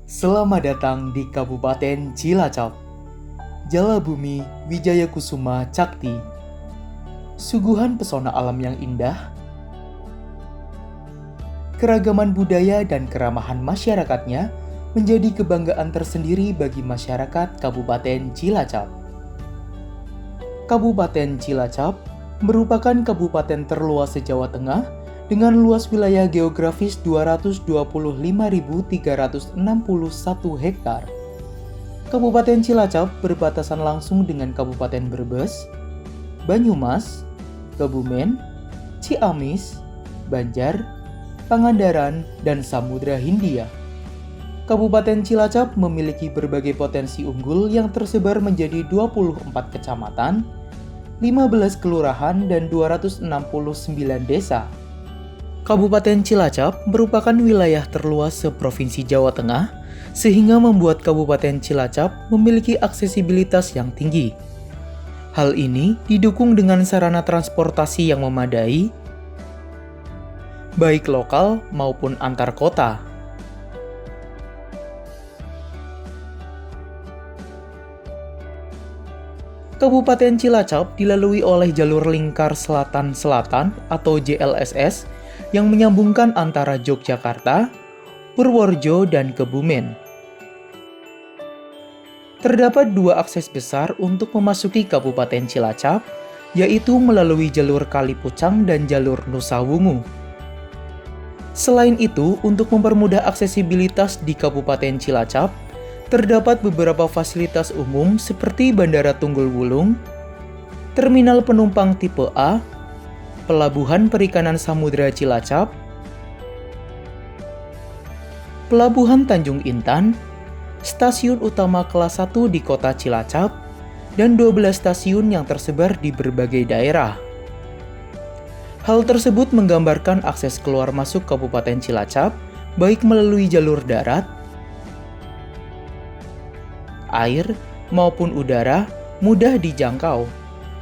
Selamat datang di Kabupaten Cilacap. Jalabumi Wijaya Kusuma Cakti. Suguhan pesona alam yang indah, keragaman budaya dan keramahan masyarakatnya menjadi kebanggaan tersendiri bagi masyarakat Kabupaten Cilacap. Kabupaten Cilacap merupakan kabupaten terluas se-Jawa Tengah dengan luas wilayah geografis 225.361 hektar. Kabupaten Cilacap berbatasan langsung dengan Kabupaten Brebes, Banyumas, Kebumen, Ciamis, Banjar, Pangandaran, dan Samudra Hindia. Kabupaten Cilacap memiliki berbagai potensi unggul yang tersebar menjadi 24 kecamatan, 15 kelurahan, dan 269 desa. Kabupaten Cilacap merupakan wilayah terluas se-Provinsi Jawa Tengah, sehingga membuat Kabupaten Cilacap memiliki aksesibilitas yang tinggi. Hal ini didukung dengan sarana transportasi yang memadai, baik lokal maupun antar kota. Kabupaten Cilacap dilalui oleh jalur lingkar selatan-selatan atau JLSS yang menyambungkan antara Yogyakarta, Purworejo, dan Kebumen. Terdapat dua akses besar untuk memasuki Kabupaten Cilacap, yaitu melalui jalur Kali Pucang dan jalur Nusa Wungu. Selain itu, untuk mempermudah aksesibilitas di Kabupaten Cilacap, terdapat beberapa fasilitas umum seperti Bandara Tunggul Wulung, Terminal Penumpang Tipe A, Pelabuhan Perikanan Samudra Cilacap, Pelabuhan Tanjung Intan, stasiun utama kelas 1 di kota Cilacap, dan 12 stasiun yang tersebar di berbagai daerah. Hal tersebut menggambarkan akses keluar masuk Kabupaten Cilacap, baik melalui jalur darat, air, maupun udara, mudah dijangkau,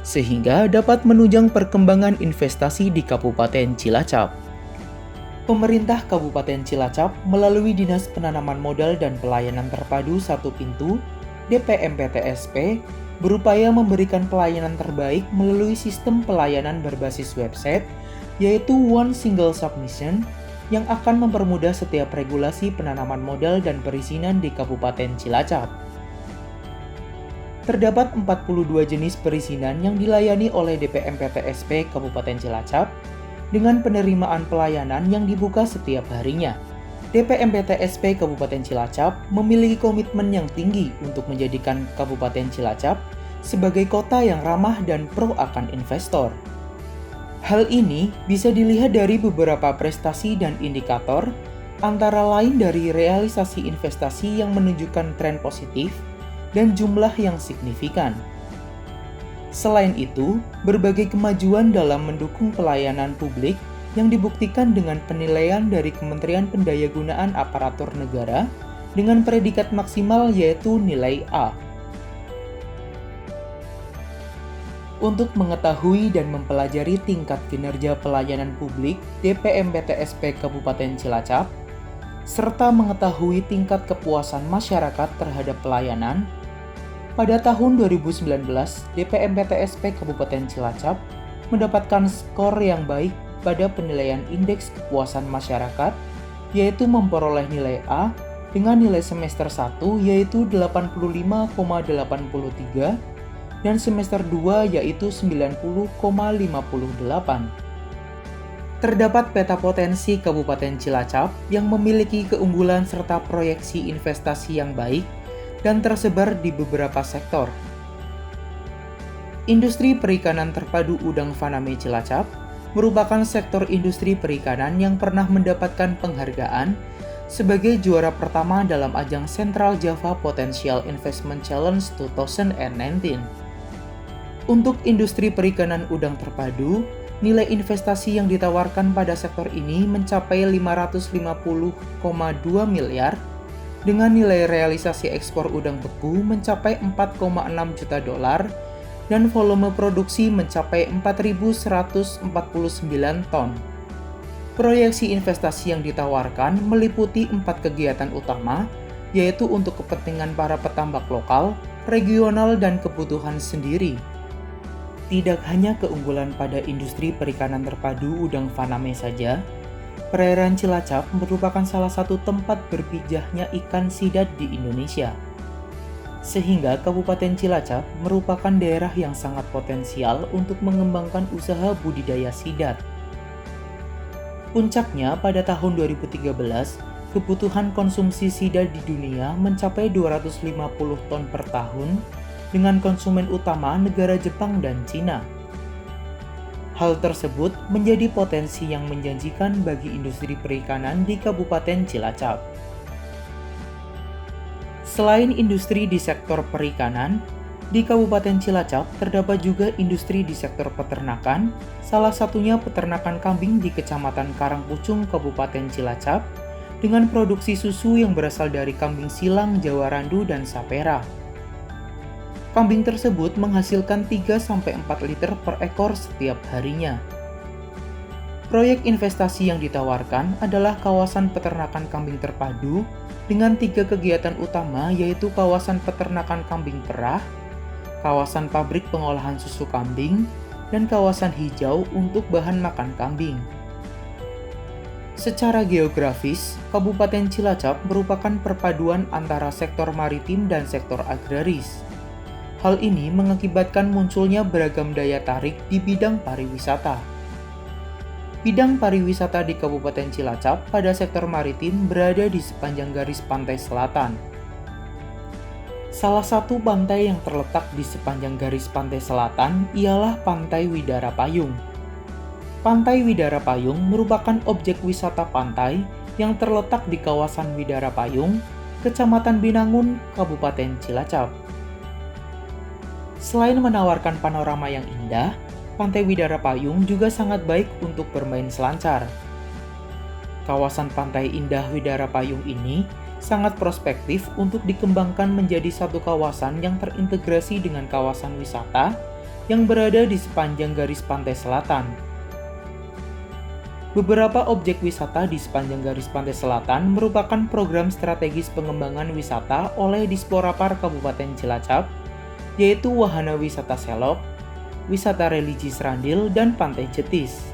sehingga dapat menunjang perkembangan investasi di Kabupaten Cilacap. Pemerintah Kabupaten Cilacap melalui Dinas Penanaman Modal dan Pelayanan Terpadu Satu Pintu (DPMPTSP) berupaya memberikan pelayanan terbaik melalui sistem pelayanan berbasis website, yaitu One Single Submission, yang akan mempermudah setiap regulasi penanaman modal dan perizinan di Kabupaten Cilacap. Terdapat 42 jenis perizinan yang dilayani oleh DPMPTSP Kabupaten Cilacap dengan penerimaan pelayanan yang dibuka setiap harinya. DPMPTSP Kabupaten Cilacap memiliki komitmen yang tinggi untuk menjadikan Kabupaten Cilacap sebagai kota yang ramah dan pro akan investor. Hal ini bisa dilihat dari beberapa prestasi dan indikator, antara lain dari realisasi investasi yang menunjukkan tren positif, dan jumlah yang signifikan. Selain itu, berbagai kemajuan dalam mendukung pelayanan publik yang dibuktikan dengan penilaian dari Kementerian Pendayagunaan Aparatur Negara dengan predikat maksimal yaitu nilai A. Untuk mengetahui dan mempelajari tingkat kinerja pelayanan publik DPMPTSP Kabupaten Cilacap, serta mengetahui tingkat kepuasan masyarakat terhadap pelayanan, pada tahun 2019, DPMPTSP Kabupaten Cilacap mendapatkan skor yang baik pada penilaian Indeks Kepuasan Masyarakat, yaitu memperoleh nilai A dengan nilai semester 1 yaitu 85,83 dan semester 2 yaitu 90,58. Terdapat peta potensi Kabupaten Cilacap yang memiliki keunggulan serta proyeksi investasi yang baik dan tersebar di beberapa sektor. Industri perikanan terpadu Udang Faname Cilacap merupakan sektor industri perikanan yang pernah mendapatkan penghargaan sebagai juara pertama dalam ajang Central Java Potential Investment Challenge 2019. Untuk industri perikanan udang terpadu, nilai investasi yang ditawarkan pada sektor ini mencapai 550,2 miliar dengan nilai realisasi ekspor udang beku mencapai 4,6 juta dolar dan volume produksi mencapai 4.149 ton. Proyeksi investasi yang ditawarkan meliputi 4 kegiatan utama, yaitu untuk kepentingan para petambak lokal, regional, dan kebutuhan sendiri. Tidak hanya keunggulan pada industri perikanan terpadu udang faname saja, perairan Cilacap merupakan salah satu tempat berpijahnya ikan sidat di Indonesia. Sehingga Kabupaten Cilacap merupakan daerah yang sangat potensial untuk mengembangkan usaha budidaya sidat. Puncaknya pada tahun 2013, kebutuhan konsumsi sidat di dunia mencapai 250 ton per tahun dengan konsumen utama negara Jepang dan Cina. Hal tersebut menjadi potensi yang menjanjikan bagi industri perikanan di Kabupaten Cilacap. Selain industri di sektor perikanan, di Kabupaten Cilacap terdapat juga industri di sektor peternakan, salah satunya peternakan kambing di Kecamatan Karangpucung, Kabupaten Cilacap, dengan produksi susu yang berasal dari kambing silang, Jawa Randu, dan Sapera. Kambing tersebut menghasilkan 3-4 liter per ekor setiap harinya. Proyek investasi yang ditawarkan adalah kawasan peternakan kambing terpadu dengan 3 kegiatan utama, yaitu kawasan peternakan kambing perah, kawasan pabrik pengolahan susu kambing, dan kawasan hijau untuk bahan makan kambing. Secara geografis, Kabupaten Cilacap merupakan perpaduan antara sektor maritim dan sektor agraris. Hal ini mengakibatkan munculnya beragam daya tarik di bidang pariwisata. Bidang pariwisata di Kabupaten Cilacap pada sektor maritim berada di sepanjang garis pantai selatan. Salah satu pantai yang terletak di sepanjang garis pantai selatan ialah Pantai Widara Payung. Pantai Widara Payung merupakan objek wisata pantai yang terletak di kawasan Widara Payung, Kecamatan Binangun, Kabupaten Cilacap. Selain menawarkan panorama yang indah, Pantai Widara Payung juga sangat baik untuk bermain selancar. Kawasan Pantai Indah Widara Payung ini sangat prospektif untuk dikembangkan menjadi satu kawasan yang terintegrasi dengan kawasan wisata yang berada di sepanjang garis pantai selatan. Beberapa objek wisata di sepanjang garis pantai selatan merupakan program strategis pengembangan wisata oleh Disporapar Kabupaten Cilacap, yaitu Wahana Wisata Selok, Wisata Religi Serandil, dan Pantai Jetis.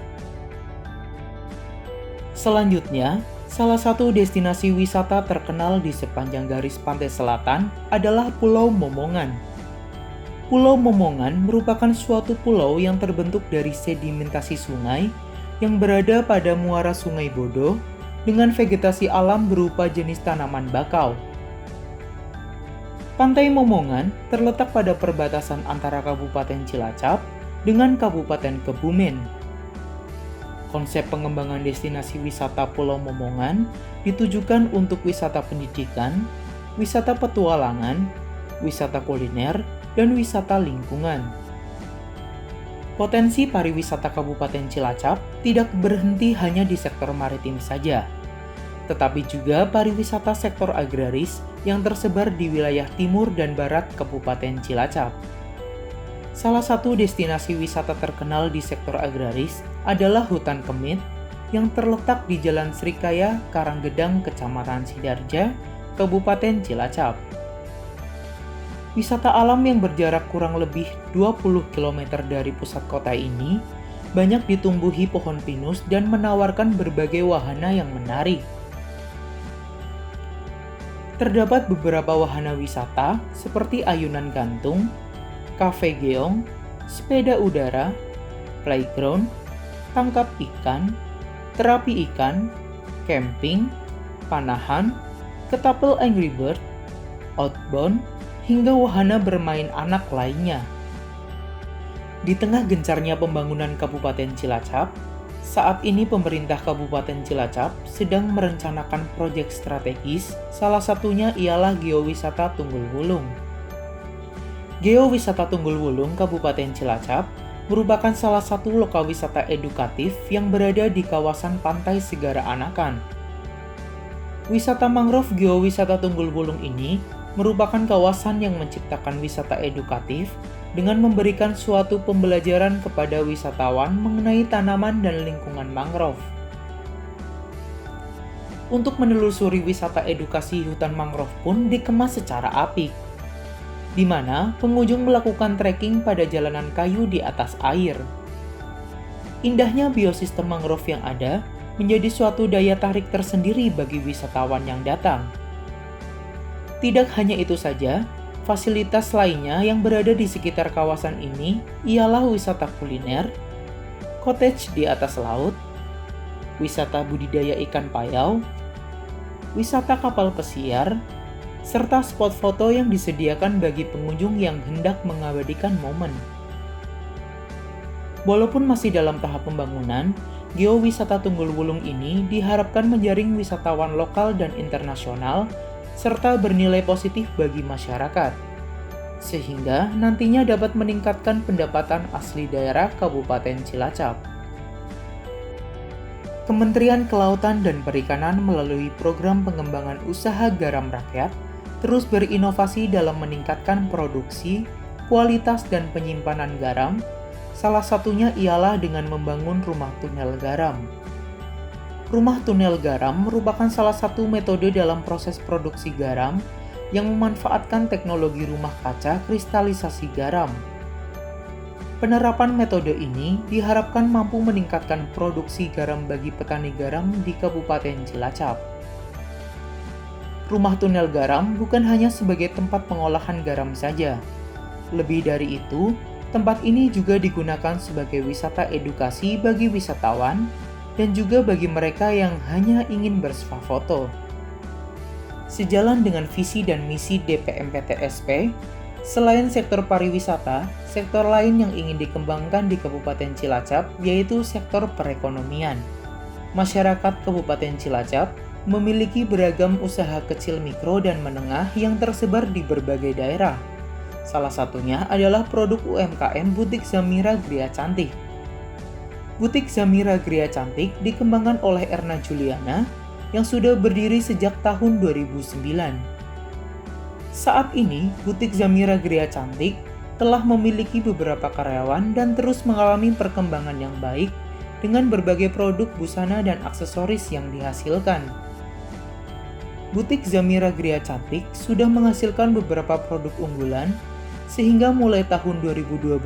Selanjutnya, salah satu destinasi wisata terkenal di sepanjang garis pantai selatan adalah Pulau Momongan. Pulau Momongan merupakan suatu pulau yang terbentuk dari sedimentasi sungai yang berada pada muara Sungai Bodo dengan vegetasi alam berupa jenis tanaman bakau. Pantai Momongan terletak pada perbatasan antara Kabupaten Cilacap dengan Kabupaten Kebumen. Konsep pengembangan destinasi wisata Pulau Momongan ditujukan untuk wisata pendidikan, wisata petualangan, wisata kuliner, dan wisata lingkungan. Potensi pariwisata Kabupaten Cilacap tidak berhenti hanya di sektor maritim saja, tetapi juga pariwisata sektor agraris yang tersebar di wilayah timur dan barat Kabupaten Cilacap. Salah satu destinasi wisata terkenal di sektor agraris adalah Hutan Kemit yang terletak di Jalan Srikaya, Karanggedang, Kecamatan Sidarja, Kabupaten Cilacap. Wisata alam yang berjarak kurang lebih 20 km dari pusat kota ini banyak ditumbuhi pohon pinus dan menawarkan berbagai wahana yang menarik. Terdapat beberapa wahana wisata seperti ayunan gantung, kafe geong, sepeda udara, playground, tangkap ikan, terapi ikan, camping, panahan, ketapel Angry Bird, outbound, hingga wahana bermain anak lainnya. Di tengah gencarnya pembangunan Kabupaten Cilacap, saat ini pemerintah Kabupaten Cilacap sedang merencanakan proyek strategis, salah satunya ialah Geowisata Tunggul Wulung. Geowisata Tunggul Wulung Kabupaten Cilacap merupakan salah satu lokal wisata edukatif yang berada di kawasan Pantai Segara Anakan. Wisata mangrove Geowisata Tunggul Wulung ini merupakan kawasan yang menciptakan wisata edukatif dengan memberikan suatu pembelajaran kepada wisatawan mengenai tanaman dan lingkungan mangrove. untuk menelusuri wisata edukasi hutan mangrove pun dikemas secara apik, di mana pengunjung melakukan trekking pada jalanan kayu di atas air. Indahnya biosistem mangrove yang ada menjadi suatu daya tarik tersendiri bagi wisatawan yang datang. Tidak hanya itu saja, fasilitas lainnya yang berada di sekitar kawasan ini ialah wisata kuliner, cottage di atas laut, wisata budidaya ikan payau, wisata kapal pesiar, serta spot foto yang disediakan bagi pengunjung yang hendak mengabadikan momen. Walaupun masih dalam tahap pembangunan, geowisata Tunggul Wulung ini diharapkan menjaring wisatawan lokal dan internasional serta bernilai positif bagi masyarakat, sehingga nantinya dapat meningkatkan pendapatan asli daerah Kabupaten Cilacap. Kementerian Kelautan dan Perikanan melalui program pengembangan usaha garam rakyat terus berinovasi dalam meningkatkan produksi, kualitas, dan penyimpanan garam. Salah satunya ialah dengan membangun rumah tunel garam. Rumah tunel garam merupakan salah satu metode dalam proses produksi garam yang memanfaatkan teknologi rumah kaca kristalisasi garam. Penerapan metode ini diharapkan mampu meningkatkan produksi garam bagi petani garam di Kabupaten Cilacap. Rumah tunel garam bukan hanya sebagai tempat pengolahan garam saja. Lebih dari itu, tempat ini juga digunakan sebagai wisata edukasi bagi wisatawan dan juga bagi mereka yang hanya ingin bersuah foto. Sejalan dengan visi dan misi DPMPTSP, selain sektor pariwisata, sektor lain yang ingin dikembangkan di Kabupaten Cilacap yaitu sektor perekonomian. Masyarakat Kabupaten Cilacap memiliki beragam usaha kecil mikro dan menengah yang tersebar di berbagai daerah. Salah satunya adalah produk UMKM Butik Zamira Gria Cantik. Butik Zamira Gria Cantik dikembangkan oleh Erna Juliana yang sudah berdiri sejak tahun 2009. Saat ini, Butik Zamira Gria Cantik telah memiliki beberapa karyawan dan terus mengalami perkembangan yang baik dengan berbagai produk busana dan aksesoris yang dihasilkan. Butik Zamira Gria Cantik sudah menghasilkan beberapa produk unggulan, sehingga mulai tahun 2012,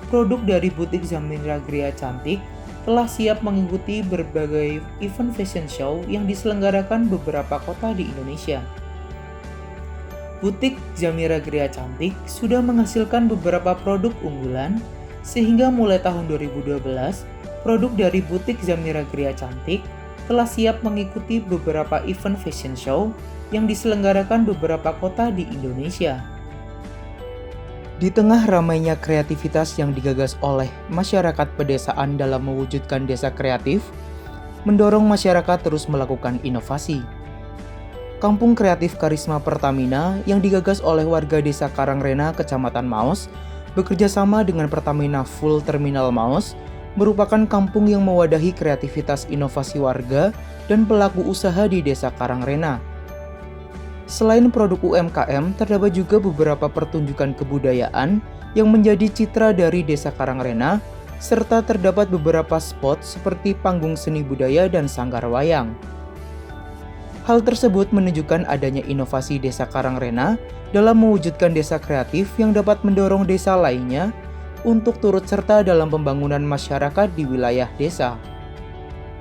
produk dari Butik Zamira Gria Cantik telah siap mengikuti berbagai event fashion show yang diselenggarakan beberapa kota di Indonesia. Butik Zamira Gria Cantik sudah menghasilkan beberapa produk unggulan, sehingga mulai tahun 2012, produk dari Butik Zamira Gria Cantik telah siap mengikuti beberapa event fashion show yang diselenggarakan beberapa kota di Indonesia. Di tengah ramainya kreativitas yang digagas oleh masyarakat pedesaan dalam mewujudkan desa kreatif, mendorong masyarakat terus melakukan inovasi. Kampung Kreatif Karisma Pertamina yang digagas oleh warga Desa Karangrena, Kecamatan Maos, bekerja sama dengan Pertamina Full Terminal Maos, merupakan kampung yang mewadahi kreativitas inovasi warga dan pelaku usaha di Desa Karangrena. Selain produk UMKM, terdapat juga beberapa pertunjukan kebudayaan yang menjadi citra dari Desa Karangrena, serta terdapat beberapa spot seperti panggung seni budaya dan sanggar wayang. Hal tersebut menunjukkan adanya inovasi Desa Karangrena dalam mewujudkan desa kreatif yang dapat mendorong desa lainnya untuk turut serta dalam pembangunan masyarakat di wilayah desa.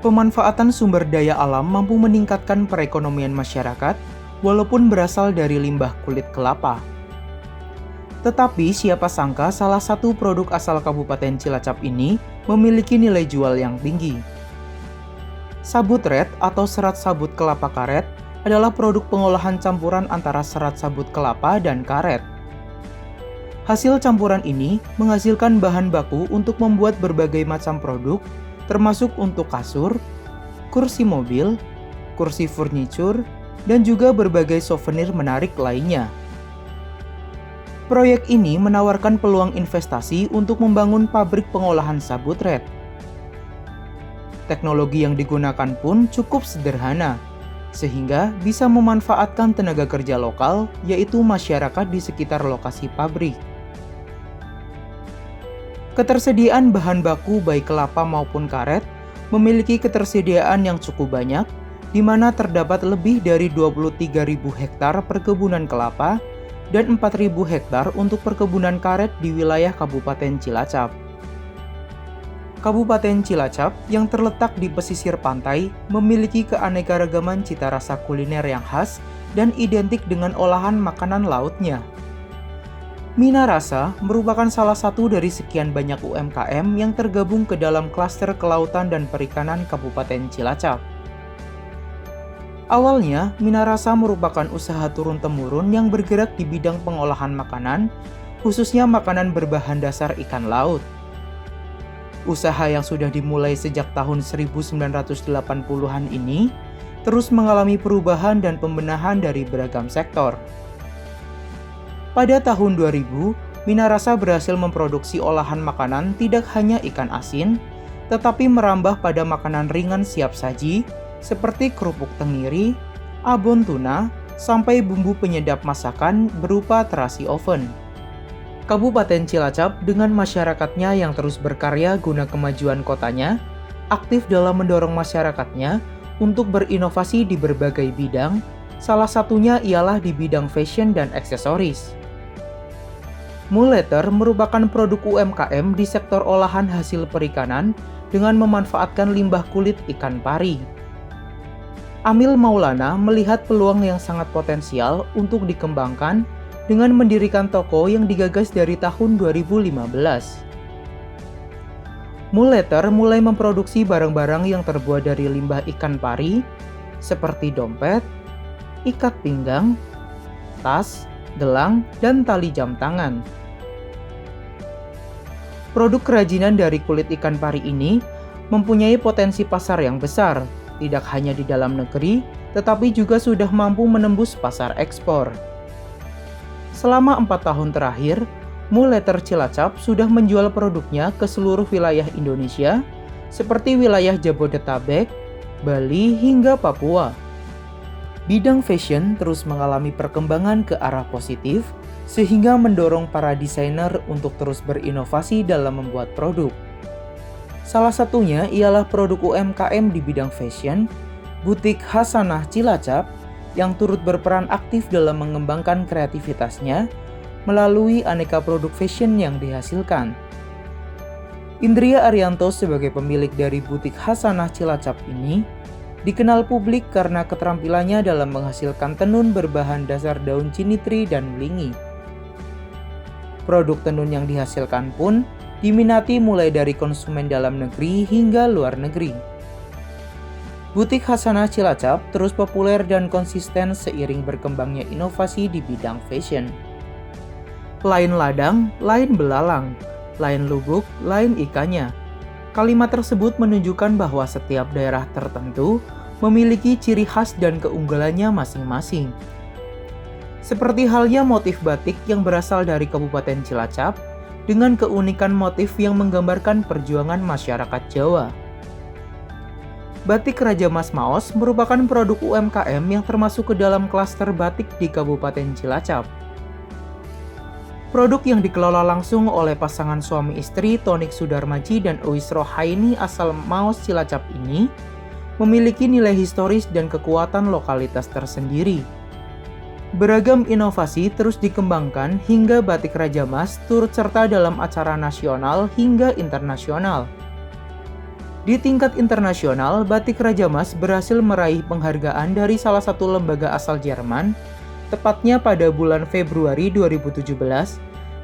Pemanfaatan sumber daya alam mampu meningkatkan perekonomian masyarakat walaupun berasal dari limbah kulit kelapa. Tetapi siapa sangka salah satu produk asal Kabupaten Cilacap ini memiliki nilai jual yang tinggi. Sabut red atau serat sabut kelapa karet adalah produk pengolahan campuran antara serat sabut kelapa dan karet. Hasil campuran ini menghasilkan bahan baku untuk membuat berbagai macam produk, termasuk untuk kasur, kursi mobil, kursi furniture, dan juga berbagai souvenir menarik lainnya. Proyek ini menawarkan peluang investasi untuk membangun pabrik pengolahan sabut red. Teknologi yang digunakan pun cukup sederhana, sehingga bisa memanfaatkan tenaga kerja lokal, yaitu masyarakat di sekitar lokasi pabrik. Ketersediaan bahan baku baik kelapa maupun karet memiliki ketersediaan yang cukup banyak, di mana terdapat lebih dari 23.000 hektar perkebunan kelapa dan 4.000 hektar untuk perkebunan karet di wilayah Kabupaten Cilacap. Kabupaten Cilacap yang terletak di pesisir pantai memiliki keanekaragaman cita rasa kuliner yang khas dan identik dengan olahan makanan lautnya. Minarasa merupakan salah satu dari sekian banyak UMKM yang tergabung ke dalam klaster kelautan dan perikanan Kabupaten Cilacap. Awalnya, Minarasa merupakan usaha turun-temurun yang bergerak di bidang pengolahan makanan, khususnya makanan berbahan dasar ikan laut. Usaha yang sudah dimulai sejak tahun 1980-an ini terus mengalami perubahan dan pembenahan dari beragam sektor. Pada tahun 2000, Minarasa berhasil memproduksi olahan makanan tidak hanya ikan asin, tetapi merambah pada makanan ringan siap saji, seperti kerupuk tenggiri, abon tuna, sampai bumbu penyedap masakan berupa terasi oven. Kabupaten Cilacap dengan masyarakatnya yang terus berkarya guna kemajuan kotanya, aktif dalam mendorong masyarakatnya untuk berinovasi di berbagai bidang, salah satunya ialah di bidang fashion dan aksesoris. Mulleter merupakan produk UMKM di sektor olahan hasil perikanan dengan memanfaatkan limbah kulit ikan pari. Amil Maulana melihat peluang yang sangat potensial untuk dikembangkan dengan mendirikan toko yang digagas dari tahun 2015. Mulleter mulai memproduksi barang-barang yang terbuat dari limbah ikan pari, seperti dompet, ikat pinggang, tas, gelang, dan tali jam tangan. Produk kerajinan dari kulit ikan pari ini mempunyai potensi pasar yang besar, tidak hanya di dalam negeri, tetapi juga sudah mampu menembus pasar ekspor. Selama 4 tahun terakhir, Mulleter Cilacap sudah menjual produknya ke seluruh wilayah Indonesia, seperti wilayah Jabodetabek, Bali, hingga Papua. Bidang fashion terus mengalami perkembangan ke arah positif, sehingga mendorong para desainer untuk terus berinovasi dalam membuat produk. Salah satunya ialah produk UMKM di bidang fashion, Butik Hasanah Cilacap, yang turut berperan aktif dalam mengembangkan kreativitasnya melalui aneka produk fashion yang dihasilkan. Indria Arianto sebagai pemilik dari Butik Hasanah Cilacap ini dikenal publik karena keterampilannya dalam menghasilkan tenun berbahan dasar daun cinitri dan melingi. Produk tenun yang dihasilkan pun diminati mulai dari konsumen dalam negeri hingga luar negeri. Butik Hasanah Cilacap terus populer dan konsisten seiring berkembangnya inovasi di bidang fashion. Lain ladang, lain belalang, lain lubuk, lain ikannya. Kalimat tersebut menunjukkan bahwa setiap daerah tertentu memiliki ciri khas dan keunggulannya masing-masing. Seperti halnya motif batik yang berasal dari Kabupaten Cilacap, dengan keunikan motif yang menggambarkan perjuangan masyarakat Jawa. Batik Raja Mas Maos merupakan produk UMKM yang termasuk ke dalam klaster batik di Kabupaten Cilacap. Produk yang dikelola langsung oleh pasangan suami istri Tonik Sudarmaji dan Uis Rohaini asal Maos Cilacap ini memiliki nilai historis dan kekuatan lokalitas tersendiri. Beragam inovasi terus dikembangkan hingga Batik Raja Mas turut serta dalam acara nasional hingga internasional. Di tingkat internasional, Batik Raja Mas berhasil meraih penghargaan dari salah satu lembaga asal Jerman, tepatnya pada bulan Februari 2017,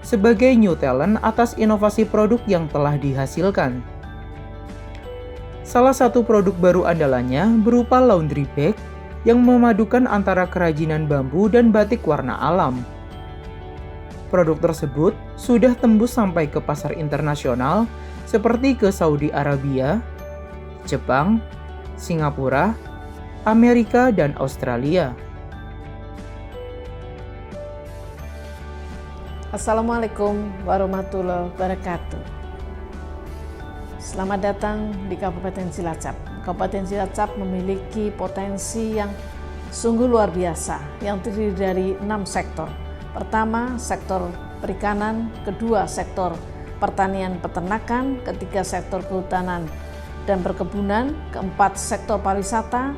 sebagai New Talent atas inovasi produk yang telah dihasilkan. Salah satu produk baru andalannya berupa laundry bag, yang memadukan antara kerajinan bambu dan batik warna alam. Produk tersebut sudah tembus sampai ke pasar internasional seperti ke Saudi Arabia, Jepang, Singapura, Amerika, dan Australia. Assalamualaikum warahmatullahi wabarakatuh. Selamat datang di Kabupaten Cilacap. Kabupaten Cilacap memiliki potensi yang sungguh luar biasa yang terdiri dari 6 sektor. Pertama, sektor perikanan, kedua, sektor pertanian peternakan, ketiga, sektor kehutanan dan perkebunan, keempat, sektor pariwisata,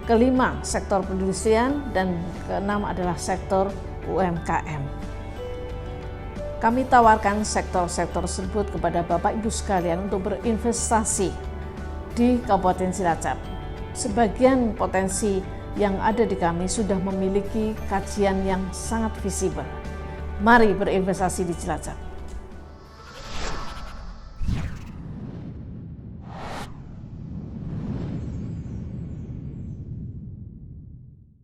kelima sektor perindustrian, dan keenam adalah sektor UMKM. Kami tawarkan sektor-sektor tersebut kepada Bapak Ibu sekalian untuk berinvestasi di Kabupaten Cilacap. Sebagian potensi yang ada di kami sudah memiliki kajian yang sangat visible. Mari berinvestasi di Cilacap.